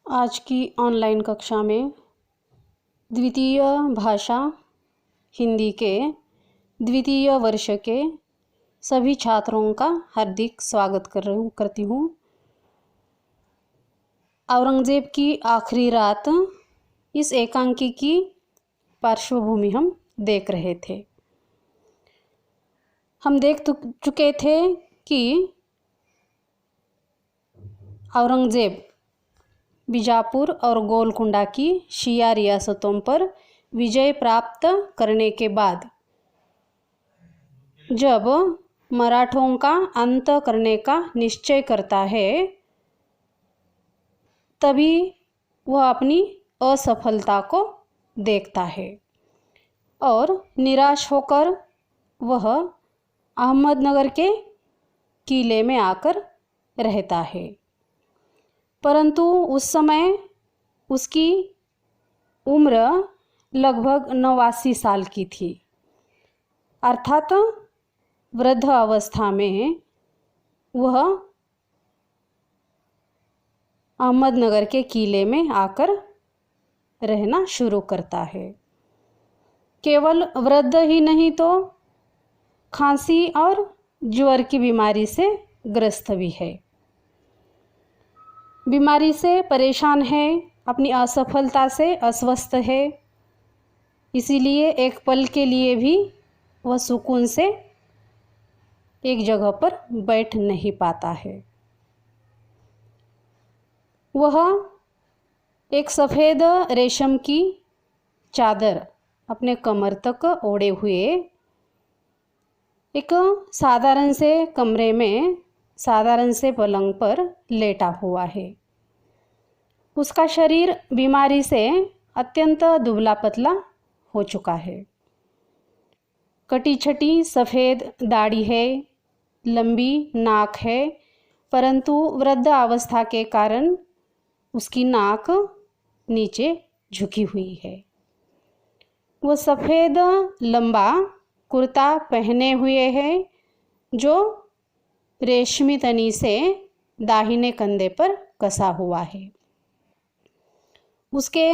आज की ऑनलाइन कक्षा में द्वितीय भाषा हिंदी के द्वितीय वर्ष के सभी छात्रों का हार्दिक स्वागत करती हूँ। औरंगज़ेब की आखिरी रात इस एकांकी की पार्श्वभूमि हम देख रहे थे। हम देख चुके थे कि औरंगज़ेब बीजापुर और गोलकुंडा की शिया रियासतों पर विजय प्राप्त करने के बाद जब मराठों का अंत करने का निश्चय करता है, तभी वह अपनी असफलता को देखता है और निराश होकर वह अहमदनगर के किले में आकर रहता है। परंतु उस समय उसकी उम्र लगभग 89 साल की थी, अर्थात वृद्ध अवस्था में वह अहमदनगर के किले में आकर रहना शुरू करता है। केवल वृद्ध ही नहीं तो खांसी और ज्वर की बीमारी से ग्रस्त भी है। बीमारी से परेशान है, अपनी असफलता से अस्वस्थ है, इसीलिए एक पल के लिए भी वह सुकून से एक जगह पर बैठ नहीं पाता है। वह एक सफ़ेद रेशम की चादर अपने कमर तक ओढ़े हुए एक साधारण से कमरे में साधारण से पलंग पर लेटा हुआ है। उसका शरीर बीमारी से अत्यंत दुबला पतला हो चुका है। कटी छटी सफ़ेद दाढ़ी है, लंबी नाक है, परंतु वृद्ध अवस्था के कारण उसकी नाक नीचे झुकी हुई है। वो सफ़ेद लंबा कुर्ता पहने हुए है जो रेशमी तनी से दाहिने कंधे पर कसा हुआ है। उसके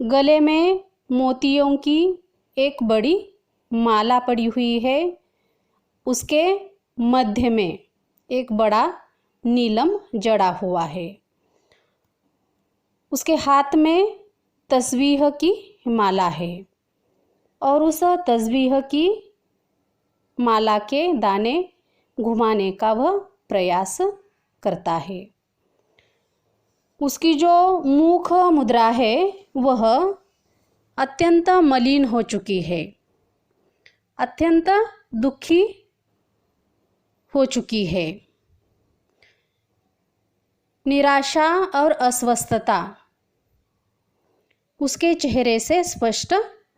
गले में मोतियों की एक बड़ी माला पड़ी हुई है। उसके मध्य में एक बड़ा नीलम जड़ा हुआ है। उसके हाथ में तस्बीह की माला है और उस तस्बीह की माला के दाने घुमाने का वह प्रयास करता है। उसकी जो मुख मुद्रा है वह अत्यंत मलिन हो चुकी है, अत्यंत दुखी हो चुकी है। निराशा और अस्वस्थता उसके चेहरे से स्पष्ट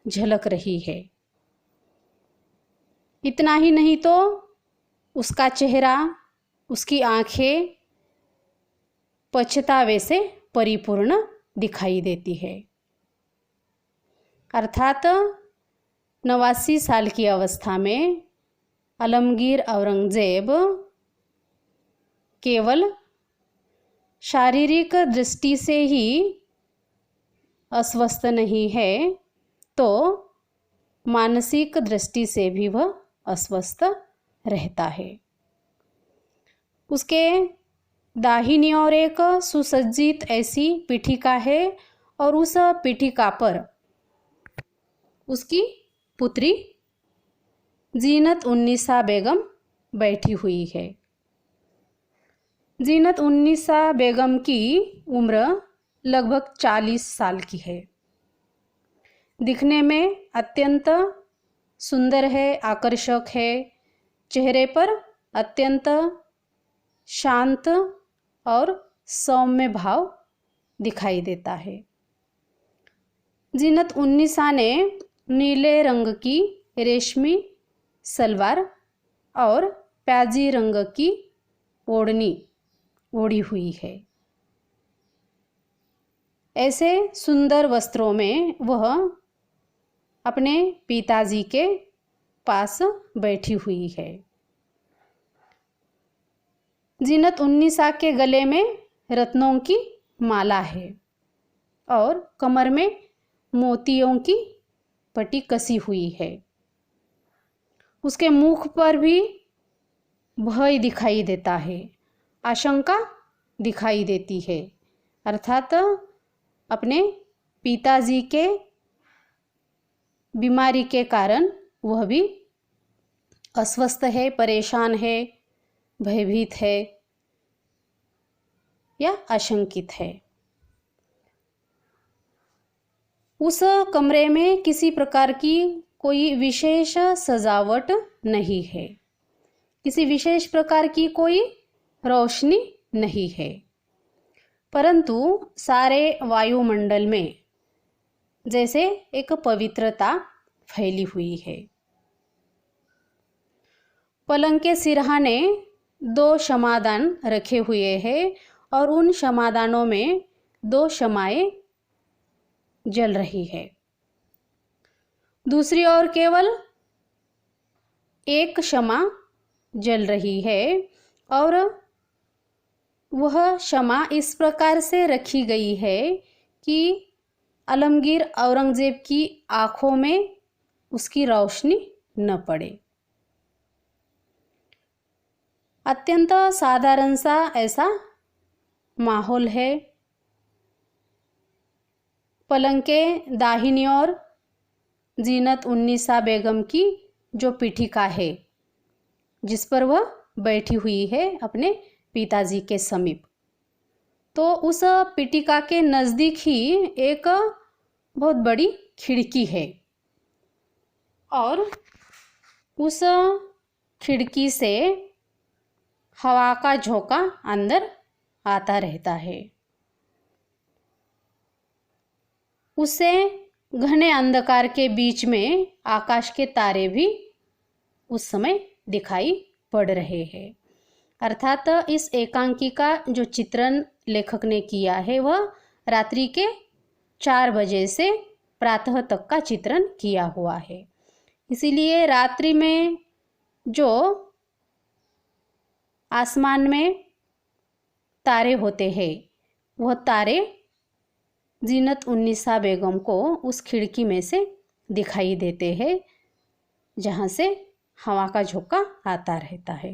झलक रही है। इतना ही नहीं तो उसका चेहरा, उसकी आंखें पछतावे से परिपूर्ण दिखाई देती है। अर्थात 89 साल की अवस्था में आलमगीर औरंगज़ेब केवल शारीरिक दृष्टि से ही अस्वस्थ नहीं है, तो मानसिक दृष्टि से भी वह अस्वस्थ रहता है। उसके दाहिनी ओर एक सुसज्जित ऐसी पीठिका है और उस पीठिका पर उसकी पुत्री जीनत उन्निसा बेगम बैठी हुई है। जीनत उन्निसा बेगम की उम्र लगभग 40 साल की है। दिखने में अत्यंत सुंदर है, आकर्षक है। चेहरे पर अत्यंत शांत और सौम्य भाव दिखाई देता है। जीनत उन्निसा ने नीले रंग की रेशमी सलवार और प्याजी रंग की ओढ़नी ओढ़ी हुई है। ऐसे सुंदर वस्त्रों में वह अपने पिताजी के पास बैठी हुई है। जीनत उन्निसा के गले में रत्नों की माला है और कमर में मोतियों की पट्टी कसी हुई है। उसके मुख पर भी भय दिखाई देता है, आशंका दिखाई देती है, अर्थात अपने पिताजी के बीमारी के कारण वह भी अस्वस्थ है, परेशान है, भयभीत है या आशंकित है। उस कमरे में किसी प्रकार की कोई विशेष सजावट नहीं है, किसी विशेष प्रकार की कोई रोशनी नहीं है, परंतु सारे वायुमंडल में जैसे एक पवित्रता फैली हुई है। पलंग के सिरहाने 2 क्षमादान रखे हुए हैं और उन क्षमादानों में 2 क्षमाएं जल रही है। दूसरी ओर केवल एक क्षमा जल रही है और वह क्षमा इस प्रकार से रखी गई है कि आलमगीर औरंगजेब की आँखों में उसकी रोशनी न पड़े। अत्यंत साधारण सा ऐसा माहौल है। पलंग के दाहिनी ओर जीनत उन्नीसा बेगम की जो पीठिका है, जिस पर वह बैठी हुई है अपने पिताजी के समीप, तो उस पीठिका के नज़दीक ही एक बहुत बड़ी खिड़की है और उस खिड़की से हवा का झोंका अंदर आता रहता है। उससे घने अंधकार के बीच में आकाश के तारे भी उस समय दिखाई पड़ रहे हैं। अर्थात इस एकांकी का जो चित्रण लेखक ने किया है वह रात्रि के 4 बजे से प्रातः तक का चित्रण किया हुआ है। इसीलिए रात्रि में जो आसमान में तारे होते हैं वह तारे जीनत उन्नीसा बेगम को उस खिड़की में से दिखाई देते हैं, जहाँ से हवा का झोंका आता रहता है।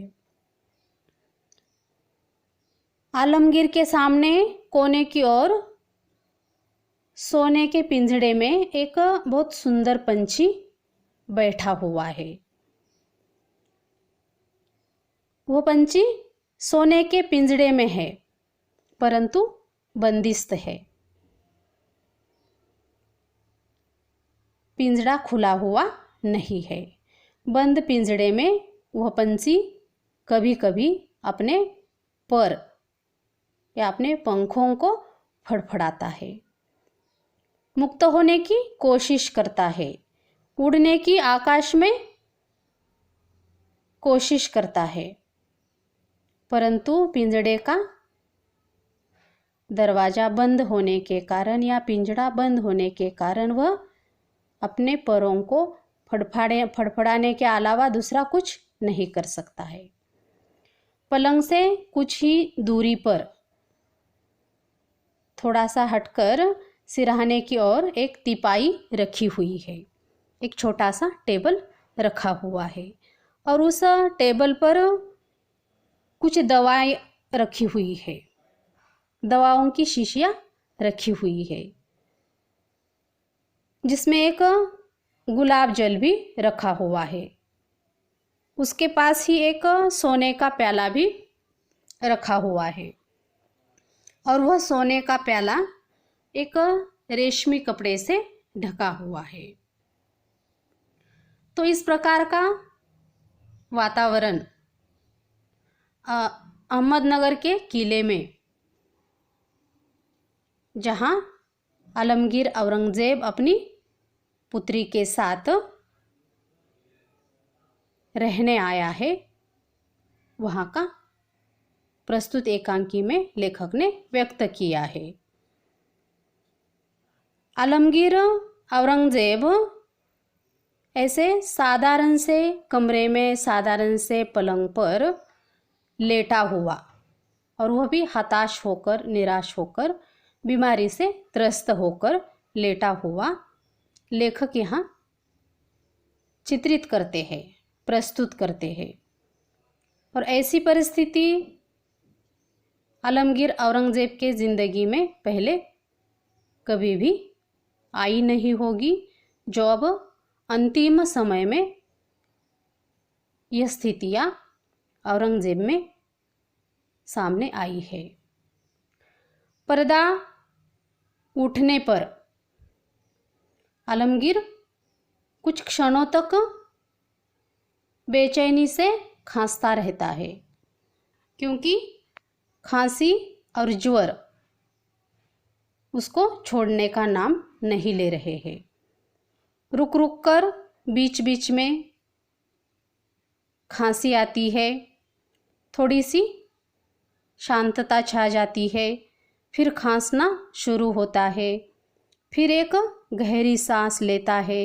आलमगीर के सामने कोने की ओर सोने के पिंजड़े में एक बहुत सुंदर पंछी बैठा हुआ है। वो पंछी सोने के पिंजड़े में है परंतु बंदिस्त है। पिंजड़ा खुला हुआ नहीं है। बंद पिंजड़े में वह पंछी कभी कभी अपने पर या अपने पंखों को फड़फड़ाता है, मुक्त होने की कोशिश करता है, उड़ने की आकाश में कोशिश करता है, परंतु पिंजड़े का दरवाज़ा बंद होने के कारण या पिंजड़ा बंद होने के कारण वह अपने पैरों को फड़फड़ाने के अलावा दूसरा कुछ नहीं कर सकता है। पलंग से कुछ ही दूरी पर थोड़ा सा हटकर सिरहाने की ओर एक तिपाई रखी हुई है, एक छोटा सा टेबल रखा हुआ है और उस टेबल पर कुछ दवाएं रखी हुई है, दवाओं की शीशियाँ रखी हुई है, जिसमें एक गुलाब जल भी रखा हुआ है। उसके पास ही एक सोने का प्याला भी रखा हुआ है और वह सोने का प्याला एक रेशमी कपड़े से ढका हुआ है। तो इस प्रकार का वातावरण अहमदनगर के किले में, जहाँ आलमगीर औरंगजेब अपनी पुत्री के साथ रहने आया है, वहाँ का प्रस्तुत एकांकी में लेखक ने व्यक्त किया है। आलमगीर औरंगजेब ऐसे साधारण से कमरे में साधारण से पलंग पर लेटा हुआ और वह भी हताश होकर, निराश होकर बीमारी से त्रस्त होकर लेटा हुआ लेखक यहाँ चित्रित करते हैं, प्रस्तुत करते हैं। और ऐसी परिस्थिति आलमगीर औरंगज़ेब के ज़िंदगी में पहले कभी भी आई नहीं होगी, जो अब अंतिम समय में यह स्थितियाँ औरंगज़ेब में सामने आई है। पर्दा उठने पर आलमगीर कुछ क्षणों तक बेचैनी से खांसता रहता है, क्योंकि खांसी और ज्वर उसको छोड़ने का नाम नहीं ले रहे हैं। रुक रुक कर बीच बीच में खांसी आती है, थोड़ी सी शांतता छा जाती है, फिर खांसना शुरू होता है, फिर एक गहरी सांस लेता है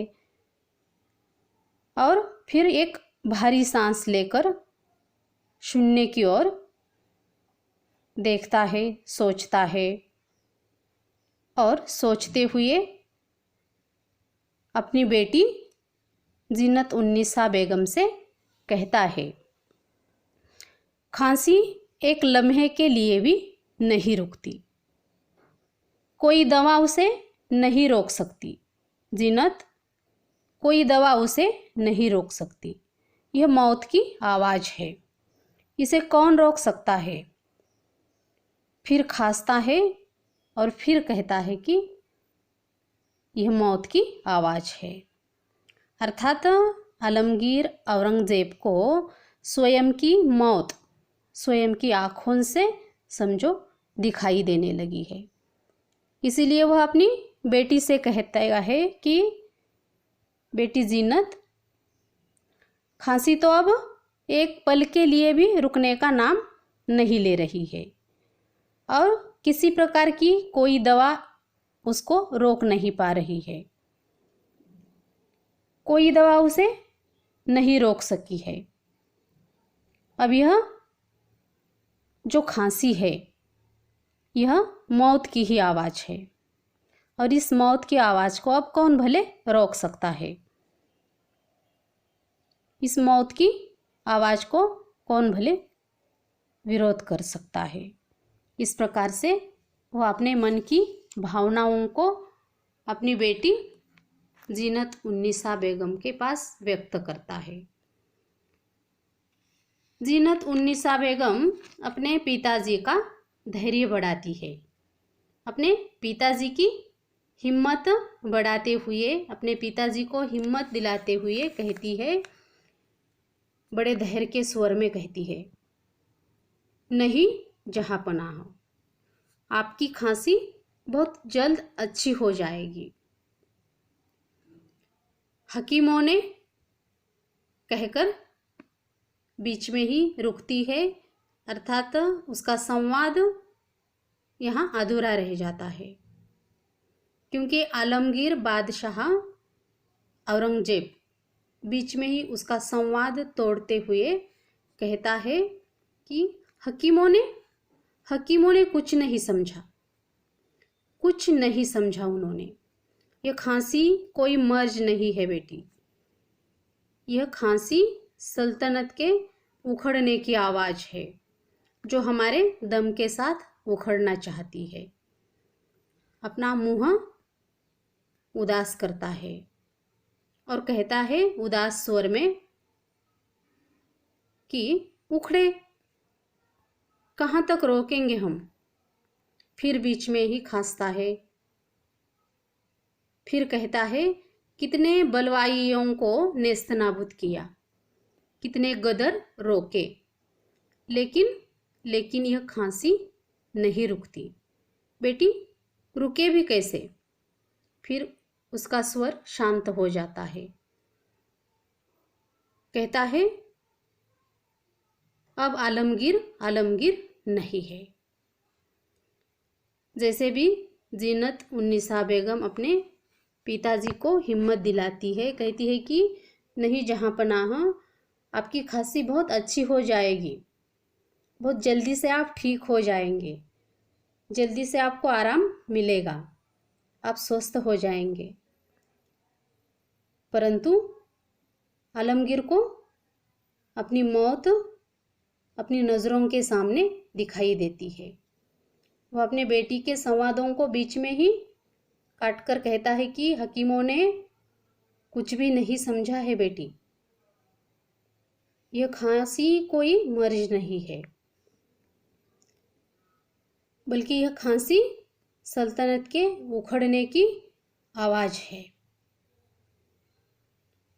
और फिर एक भारी सांस लेकर शून्य की ओर देखता है, सोचता है और सोचते हुए अपनी बेटी जीनत उन्निसा बेगम से कहता है, खांसी एक लम्हे के लिए भी नहीं रुकती, कोई दवा उसे नहीं रोक सकती। जीनत, कोई दवा उसे नहीं रोक सकती। यह मौत की आवाज़ है, इसे कौन रोक सकता है। फिर खांसता है और फिर कहता है कि यह मौत की आवाज़ है। अर्थात आलमगीर औरंगज़ेब को स्वयं की मौत स्वयं की आँखों से समझो दिखाई देने लगी है। इसीलिए वह अपनी बेटी से कहता है कि बेटी जीनत, खांसी तो अब एक पल के लिए भी रुकने का नाम नहीं ले रही है और किसी प्रकार की कोई दवा उसको रोक नहीं पा रही है। कोई दवा उसे नहीं रोक सकी है। अब यह जो खांसी है यह मौत की ही आवाज़ है और इस मौत की आवाज़ को अब कौन भले रोक सकता है। इस मौत की आवाज़ को कौन भले विरोध कर सकता है। इस प्रकार से वह अपने मन की भावनाओं को अपनी बेटी जीनत उन्निसा बेगम के पास व्यक्त करता है। जीनत उन्निसा बेगम अपने पिताजी का धैर्य बढ़ाती है, अपने पिताजी की हिम्मत बढ़ाते हुए, अपने पिताजी को हिम्मत दिलाते हुए कहती है, बड़े धैर्य के स्वर में कहती है, नहीं जहाँपनाह, आपकी खांसी बहुत जल्द अच्छी हो जाएगी। हकीमों ने कहकर बीच में ही रुकती है, अर्थात उसका संवाद यहाँ अधूरा रह जाता है, क्योंकि आलमगीर बादशाह औरंगजेब बीच में ही उसका संवाद तोड़ते हुए कहता है कि हकीमों ने कुछ नहीं समझा, कुछ नहीं समझा उन्होंने। यह खांसी कोई मर्ज नहीं है बेटी, यह खांसी सल्तनत के उखड़ने की आवाज़ है जो हमारे दम के साथ उखड़ना चाहती है। अपना मुंह उदास करता है और कहता है उदास स्वर में कि उखड़े, कहाँ तक रोकेंगे हम। फिर बीच में ही खांसता है, फिर कहता है, कितने बलवाइयों को नेस्तनाबूद किया, कितने गदर रोके, लेकिन यह खांसी नहीं रुकती। बेटी रुके भी कैसे। फिर उसका स्वर शांत हो जाता है, कहता है अब आलमगीर नहीं है। जैसे भी जीनत उन्निसा बेगम अपने पिताजी को हिम्मत दिलाती है, कहती है कि नहीं जहाँपनाह, आपकी खांसी बहुत अच्छी हो जाएगी, बहुत जल्दी से आप ठीक हो जाएंगे। जल्दी से आपको आराम मिलेगा, आप स्वस्थ हो जाएंगे। परंतु आलमगीर को अपनी मौत अपनी नज़रों के सामने दिखाई देती है। वह अपने बेटी के संवादों को बीच में ही काट कर कहता है कि हकीमों ने कुछ भी नहीं समझा है बेटी, यह खांसी कोई मर्ज नहीं है, बल्कि यह खांसी सल्तनत के उखड़ने की आवाज़ है,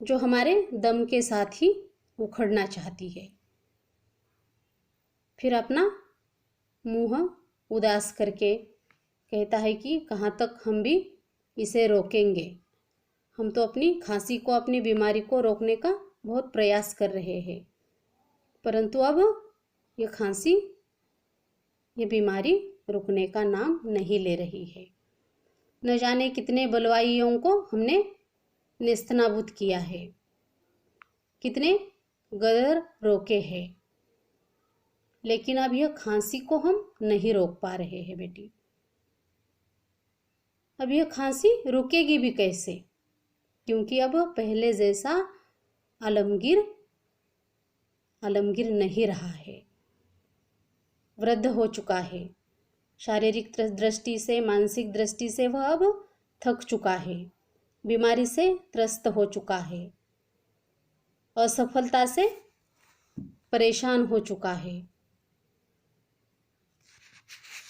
जो हमारे दम के साथ ही उखड़ना चाहती है। फिर अपना मुंह उदास करके कहता है कि कहाँ तक हम भी इसे रोकेंगे, हम तो अपनी खांसी को, अपनी बीमारी को रोकने का बहुत प्रयास कर रहे हैं, परंतु अब ये खांसी, ये बीमारी रुकने का नाम नहीं ले रही है। न जाने कितने बलवाइयों को हमने नेस्तनाबूद किया है, कितने गदर रोके हैं, लेकिन अब यह खांसी को हम नहीं रोक पा रहे हैं बेटी। अब यह खांसी रुकेगी भी कैसे, क्योंकि अब पहले जैसा आलमगीर नहीं रहा है, वृद्ध हो चुका है, शारीरिक दृष्टि से, मानसिक दृष्टि से वह अब थक चुका है, बीमारी से त्रस्त हो चुका है, असफलता से परेशान हो चुका है।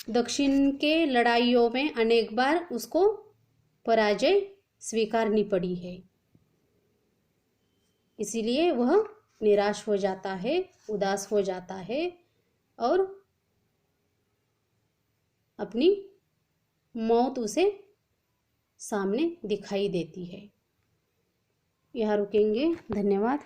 दक्षिण के लड़ाइयों में अनेक बार उसको पराजय स्वीकारनी पड़ी है, इसीलिए वह निराश हो जाता है, उदास हो जाता है और अपनी मौत उसे सामने दिखाई देती है। यहाँ रुकेंगे, धन्यवाद।